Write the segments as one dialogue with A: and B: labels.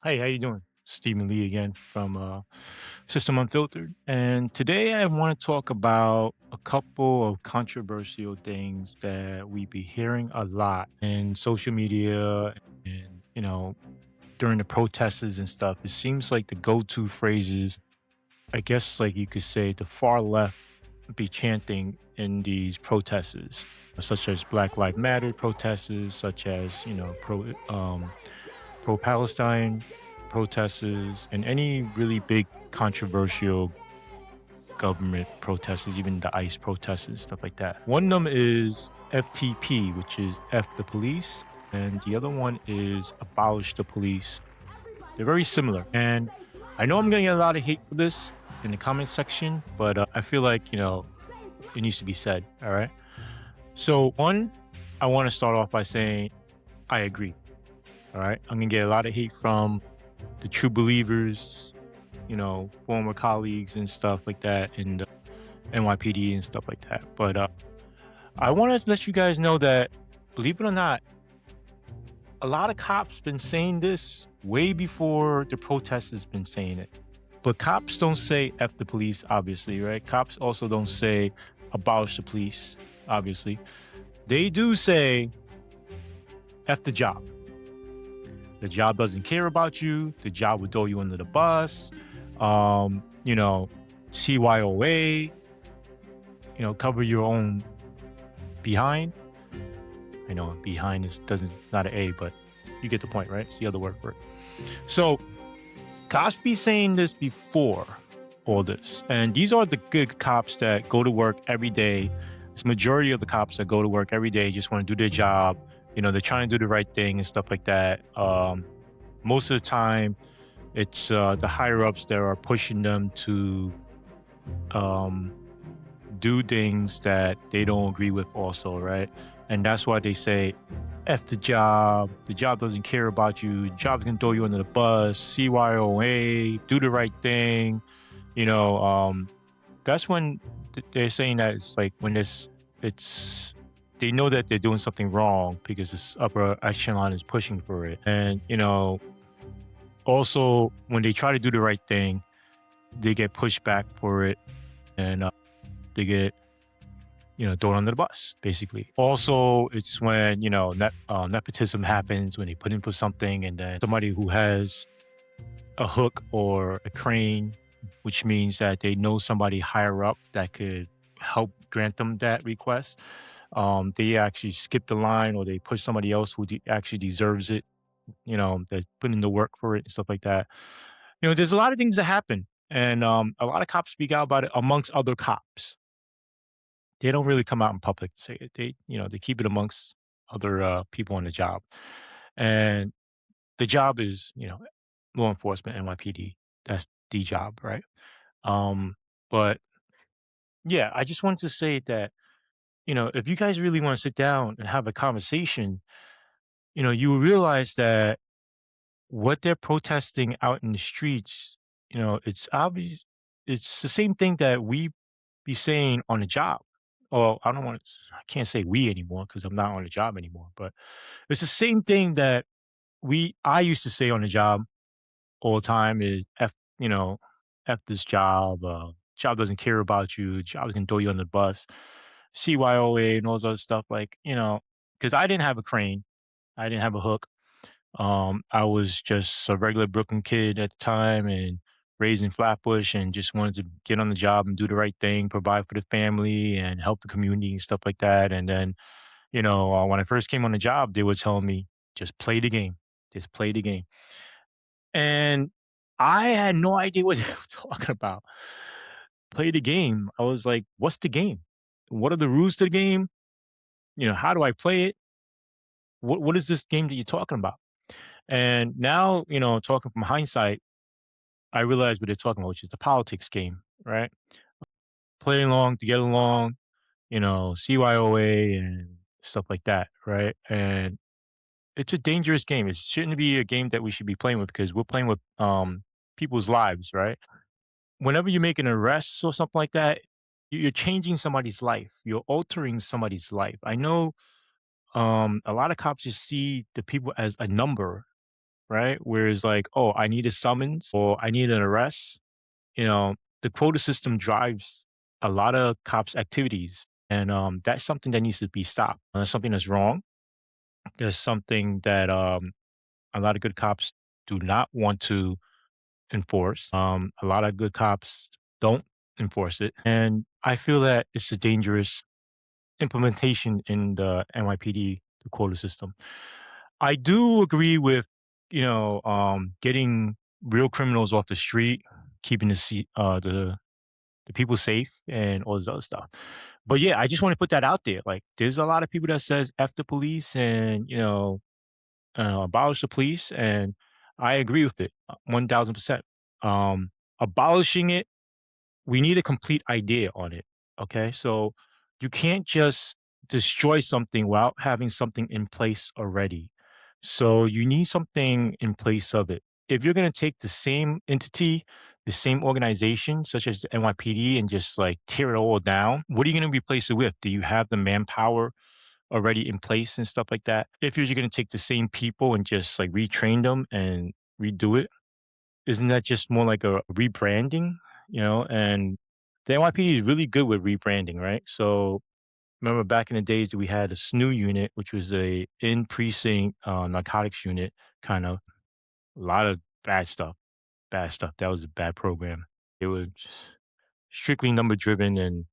A: Hey, how you doing? Stephen Lee again from System Unfiltered. And today I want to talk about a couple of controversial things that we be hearing a lot in social media and, during the protests and stuff. It seems like the go-to phrases, I guess, like you could say, the far left be chanting in these protests, such as Black Lives Matter protests, such as, pro-Palestine protests, and any really big controversial government protests, even the ICE protests and stuff like that. One of them is FTP, which is F the police, and the other one is Abolish the police. They're very similar. And I know I'm going to get a lot of hate for this in the comment section, but I feel like, it needs to be said. All right. So, one, I want to start off by saying I agree. All right. I'm going to get a lot of hate from the true believers, former colleagues and stuff like that, and NYPD and stuff like that. But I want to let you guys know that, believe it or not, a lot of cops been saying this way before the protesters been saying it. But cops don't say F the police, obviously, right? Cops also don't say abolish the police, obviously. They do say F the job. The job doesn't care about you. The job will throw you under the bus. CYOA, cover your own behind. I know behind it's not an A, but you get the point, right? It's the other word for it. So cops be saying this before all this. And these are the good cops that go to work every day. It's majority of the cops that go to work every day just want to do their job. They're trying to do the right thing and stuff like that. Most of the time, it's the higher ups that are pushing them to do things that they don't agree with also, right? And that's why they say, F the job doesn't care about you, the job can throw you under the bus, CYOA, do the right thing. You know, that's when they're saying that it's like when it's they know that they're doing something wrong because this upper echelon is pushing for it. And, also when they try to do the right thing, they get pushed back for it, and they get thrown under the bus, basically. Also, it's when nepotism happens, when they put in for something, and then somebody who has a hook or a crane, which means that they know somebody higher up that could help grant them that request. They actually skip the line, or they push somebody else who actually deserves it. That put in the work for it and stuff like that. There's a lot of things that happen, and a lot of cops speak out about it amongst other cops. They don't really come out in public and say it. They keep it amongst other people on the job, and the job is law enforcement, NYPD. That's the job, right? Um, but yeah, I just wanted to say that if you guys really want to sit down and have a conversation, you will realize that what they're protesting out in the streets, it's obvious. It's the same thing that we be saying on the job. Well, I can't say we anymore because I'm not on the job anymore, but it's the same thing that I used to say on the job all the time is F this job, job doesn't care about you, job can throw you on the bus, CYOA and all those other stuff, like, because I didn't have a crane, I didn't have a hook. I was just a regular Brooklyn kid at the time and raised in Flatbush and just wanted to get on the job and do the right thing, provide for the family and help the community and stuff like that. And then, when I first came on the job, they were telling me, just play the game, just play the game. And I had no idea what they were talking about. Play the game. I was like, what's the game? What are the rules to the game? How do I play it? What is this game that you're talking about? And now, talking from hindsight, I realize what they're talking about, which is the politics game, right? Play along to get along, CYOA and stuff like that, right? And it's a dangerous game. It shouldn't be a game that we should be playing with because we're playing with people's lives, right? Whenever you make an arrest or something like that, you're changing somebody's life. You're altering somebody's life. I know a lot of cops just see the people as a number, right? Whereas like, oh, I need a summons or I need an arrest. You know, the quota system drives a lot of cops' activities, and that's something that needs to be stopped. That's something that's wrong. There's something that a lot of good cops do not want to enforce. A lot of good cops don't enforce it, and I feel that it's a dangerous implementation in the NYPD the quota system. I do agree with getting real criminals off the street, keeping the people safe, and all this other stuff. But yeah, I just want to put that out there. Like, there's a lot of people that says "f the police" and abolish the police, and I agree with it 1000%. Abolishing it, we need a complete idea on it. Okay, so you can't just destroy something without having something in place already. So you need something in place of it. If you're going to take the same entity, the same organization, such as the NYPD, and just like tear it all down, what are you going to replace it with? Do you have the manpower already in place and stuff like that? If you're going to take the same people and just like retrain them and redo it, isn't that just more like a rebranding? And the NYPD is really good with rebranding, right? So remember back in the days that we had a SNU unit, which was a in precinct narcotics unit, kind of a lot of bad stuff, bad stuff. That was a bad program. It was strictly number driven, and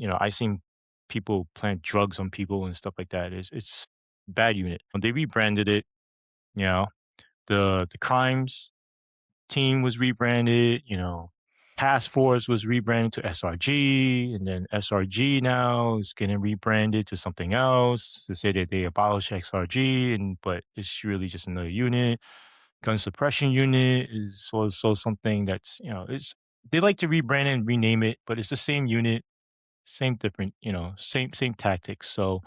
A: I seen people plant drugs on people and stuff like that. It's bad unit. They rebranded it. You know, the crimes team was rebranded. Task Force was rebranded to SRG, and then SRG now is getting rebranded to something else to say that they abolish XRG, but it's really just another unit. Gun suppression unit is also something that's it's they like to rebrand it and rename it, but it's the same unit, same different, same tactics. So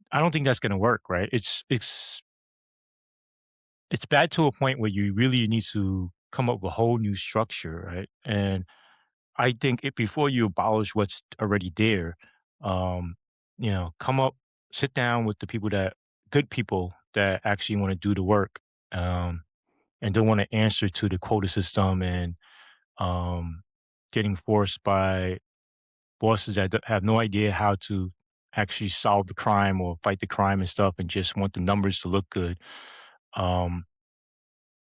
A: I don't think that's going to work, right? It's bad to a point where you really need to come up with a whole new structure, right? And I think before you abolish what's already there, um, come up, sit down with the good people that actually want to do the work, um, and don't want to answer to the quota system and um, getting forced by bosses that have no idea how to actually solve the crime or fight the crime and stuff, and just want the numbers to look good. Um,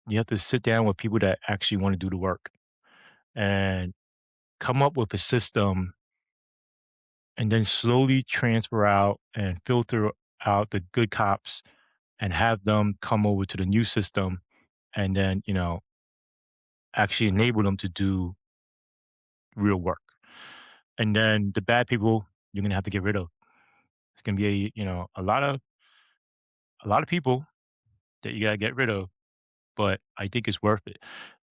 A: you have to sit down with people that actually want to do the work and come up with a system, and then slowly transfer out and filter out the good cops and have them come over to the new system, and then actually enable them to do real work. And then the bad people you're gonna have to get rid of. It's gonna be a lot of people that you gotta get rid of, but I think it's worth it.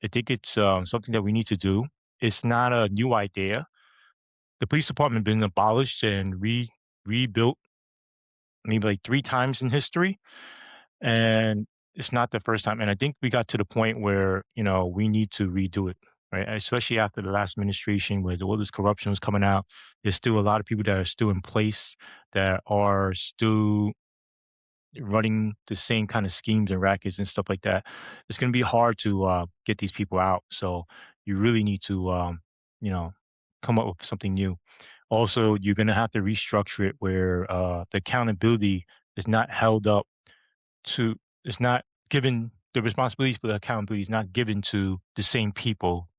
A: I think it's something that we need to do. It's not a new idea. The police department been abolished and rebuilt maybe like 3 times in history, and it's not the first time. And I think we got to the point where we need to redo it, right? Especially after the last administration, where all this corruption was coming out. There's still a lot of people that are still in place that are still running the same kind of schemes and rackets and stuff like that. It's going to be hard to get these people out. So you really need to, you know, come up with something new. Also, you're going to have to restructure it where the accountability is not held up to, it's not given, the responsibility for the accountability is not given to the same people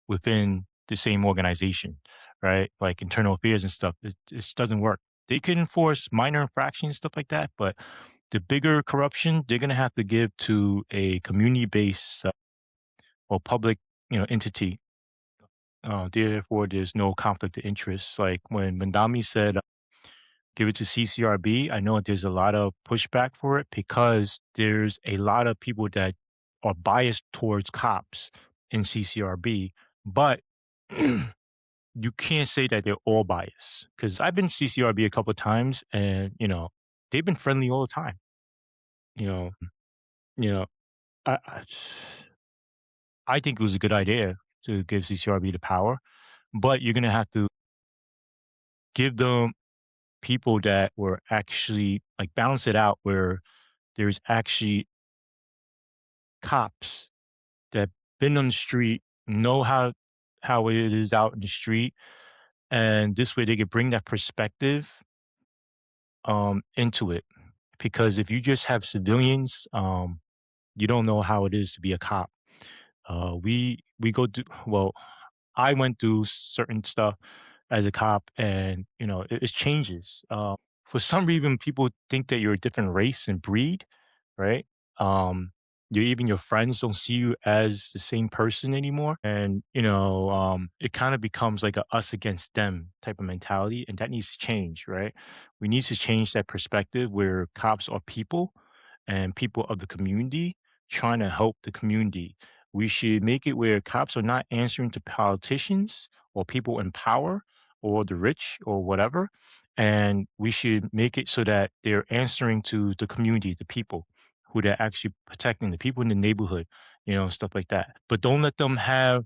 A: within the same organization, right? Like internal affairs and stuff. It just doesn't work. They can enforce minor infractions, stuff like that, but the bigger corruption, they're gonna have to give to a community-based or public, entity. Therefore, there's no conflict of interest. Like when Mandami said, "Give it to CCRB," I know there's a lot of pushback for it because there's a lot of people that are biased towards cops in CCRB, but you can't say that they're all biased because I've been CCRB a couple of times, and they've been friendly all the time. You know, you know, I think it was a good idea to give CCRB the power, but you're gonna have to give them people that were actually like balance it out where there's actually cops that been on the street, know how it is out in the street, and this way they could bring that perspective into it. Because if you just have civilians, you don't know how it is to be a cop. We go through well, I went through certain stuff as a cop, and it changes. For some reason, people think that you're a different race and breed, right? Um, even your friends don't see you as the same person anymore, and it kind of becomes like a us against them type of mentality, and that needs to change, right? We need to change that perspective where cops are people and people of the community trying to help the community. We should make it where cops are not answering to politicians or people in power or the rich or whatever. And we should make it so that they're answering to the community, the people who they're actually protecting, the people in the neighborhood, stuff like that. But don't let them have,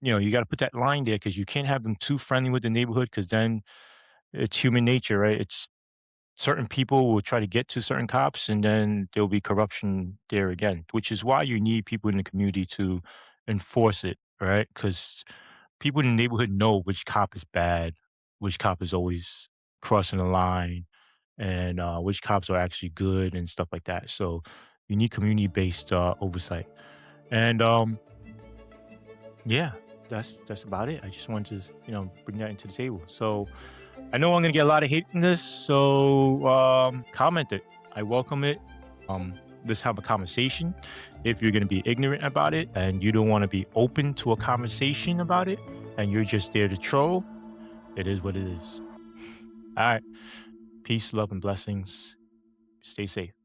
A: you got to put that line there because you can't have them too friendly with the neighborhood because then it's human nature, right? It's certain people will try to get to certain cops and then there'll be corruption there again, which is why you need people in the community to enforce it, right? Because people in the neighborhood know which cop is bad, which cop is always crossing the line, and which cops are actually good and stuff like that. So you need community-based oversight. And yeah, that's about it. I just wanted to bring that into the table. So I know I'm gonna get a lot of hate from this, so comment it. I welcome it. Um, let's have a conversation. If you're gonna be ignorant about it and you don't want to be open to a conversation about it, and you're just there to troll, it is what it is. All right. Peace, love, and blessings. Stay safe.